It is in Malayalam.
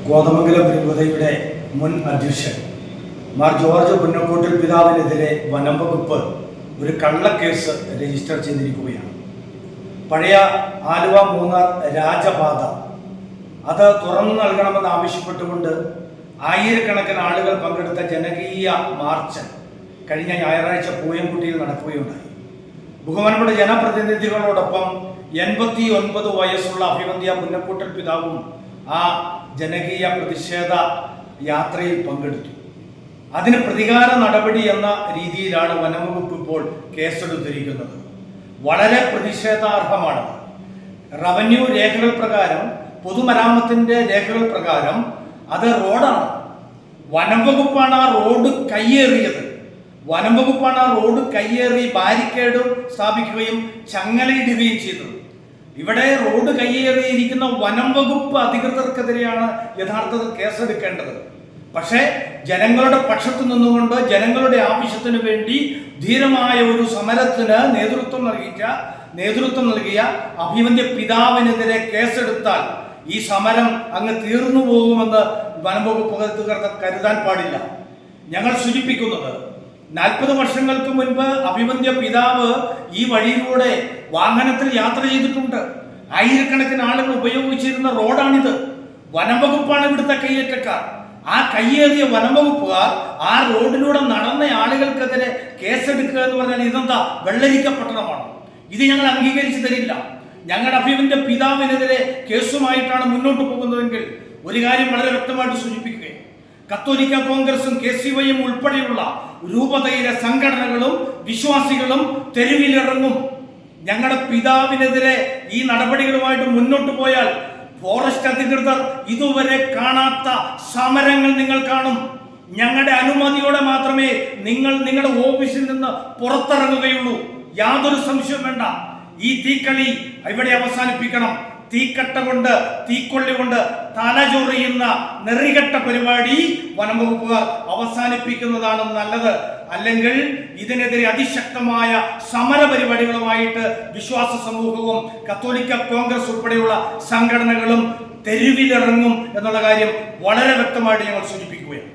കോതമംഗലം രൂപതയുടെ മുൻ അധ്യക്ഷൻ മാർ ജോർജ് പുന്നക്കോട്ടിൽ പിതാവിനെതിരെ വനം വകുപ്പ് ഒരു കള്ളക്കേസ് രജിസ്റ്റർ ചെയ്തിരിക്കുകയാണ്. പഴയ ആലുവ മൂന്നാർ രാജപാത അത് തുറന്നു നൽകണമെന്ന് ആവശ്യപ്പെട്ടുകൊണ്ട് ആയിരക്കണക്കിന് ആളുകൾ പങ്കെടുത്ത ജനകീയ മാർച്ച് കഴിഞ്ഞ ഞായറാഴ്ച പൂയംകുട്ടിയിൽ നടക്കുകയുണ്ടായി. ബഹുമാനപ്പെട്ട ജനപ്രതിനിധികളോടൊപ്പം 89 വയസ്സുള്ള അഭിവന്ദ്യ പുന്നക്കോട്ടിൽ പിതാവും ആ ജനകീയ പ്രതിഷേധ യാത്രയിൽ പങ്കെടുത്തു. അതിന് പ്രതികാര നടപടി എന്ന രീതിയിലാണ് വനംവകുപ്പ് ഇപ്പോൾ കേസെടുത്തിരിക്കുന്നത്. വളരെ പ്രതിഷേധാർഹമാണ്. റവന്യൂ രേഖകൾ പ്രകാരം, പൊതുമരാമത്തിന്റെ രേഖകൾ പ്രകാരം അത് റോഡാണ്. വനംവകുപ്പാണ് ആ റോഡ് കയ്യേറിയത്. വനംവകുപ്പാണ് ആ റോഡ് കയ്യേറി ബാരിക്കേഡ് സ്ഥാപിക്കുകയും ചങ്ങലയിടുകയും ചെയ്തത്. ഇവിടെ റോഡ് കയ്യേറിയിരിക്കുന്ന വനംവകുപ്പ് അധികൃതർക്കെതിരെയാണ് യഥാർത്ഥത്തിൽ കേസെടുക്കേണ്ടത്. പക്ഷേ ജനങ്ങളുടെ പക്ഷത്തു നിന്നുകൊണ്ട് ജനങ്ങളുടെ ആവശ്യത്തിന് വേണ്ടി ധീരമായ ഒരു സമരത്തിന് നേതൃത്വം നൽകിയ അഭിവന്ദ്യ പിതാവിനെതിരെ കേസെടുത്താൽ ഈ സമരം അങ്ങ് തീർന്നു പോകുമെന്ന് വനംവകുപ്പ് അധികൃതർ കരുതാൻ പാടില്ല. ഞങ്ങൾ സൂചിപ്പിക്കുന്നത് 40 വർഷങ്ങൾക്ക് മുൻപ് അഭിവന്ദ്യ പിതാവ് ഈ വഴിയിലൂടെ വാഹനത്തിൽ യാത്ര ചെയ്തിട്ടുണ്ട്. ആയിരക്കണക്കിന് ആളുകൾ ഉപയോഗിച്ചിരുന്ന റോഡാണിത്. വനംവകുപ്പാണ് ഇവിടുത്തെ കയ്യേറ്റക്കാർ. ആ കയ്യേറിയ വനംവകുപ്പുകാർ ആ റോഡിലൂടെ നടന്ന ആളുകൾക്കെതിരെ കേസെടുക്കുക എന്ന് പറഞ്ഞാൽ ഇതെന്താ വെള്ളരിക്കപ്പെട്ടണമാണ്. ഇത് ഞങ്ങൾ അംഗീകരിച്ചു തരില്ല. ഞങ്ങളുടെ അഭിവന്ദ്യ പിതാവിനെതിരെ കേസുമായിട്ടാണ് മുന്നോട്ട് പോകുന്നതെങ്കിൽ ഒരു കാര്യം വളരെ വ്യക്തമായിട്ട് സൂചിപ്പിക്കുകയും, കത്തോലിക്ക കോൺഗ്രസും KCYയും ഉൾപ്പെടെയുള്ള രൂപതയിലെ സംഘടനകളും വിശ്വാസികളും തെരുവിലിറങ്ങും. ഞങ്ങളുടെ പിതാവിനെതിരെ ഈ നടപടികളുമായിട്ട് മുന്നോട്ട് പോയാൽ ഫോറസ്റ്റ് അധികൃതർ ഇതുവരെ കാണാത്ത സമരങ്ങൾ നിങ്ങൾ കാണും. ഞങ്ങളുടെ അനുമതിയോടെ മാത്രമേ നിങ്ങൾ നിങ്ങളുടെ ഓഫീസിൽ നിന്ന് പുറത്തിറങ്ങുകയുള്ളൂ. യാതൊരു സംശയവും വേണ്ട. ഈ തീക്കളി ഇവിടെ അവസാനിപ്പിക്കണം. തീക്കട്ട കൊണ്ട്, തീക്കൊള്ളി കൊണ്ട് തലചൊറിയുന്ന നെറികെട്ട പരിപാടി വനംവകുപ്പുകാർ അവസാനിപ്പിക്കുന്നതാണ് നല്ലത്. അല്ലെങ്കിൽ ഇതിനെതിരെ അതിശക്തമായ സമര പരിപാടികളുമായിട്ട് വിശ്വാസ സമൂഹവും കത്തോലിക്ക കോൺഗ്രസ് ഉൾപ്പെടെയുള്ള സംഘടനകളും തെരുവിലിറങ്ങും എന്നുള്ള കാര്യം വളരെ വ്യക്തമായിട്ട് ഞങ്ങൾ സൂചിപ്പിക്കുകയാണ്.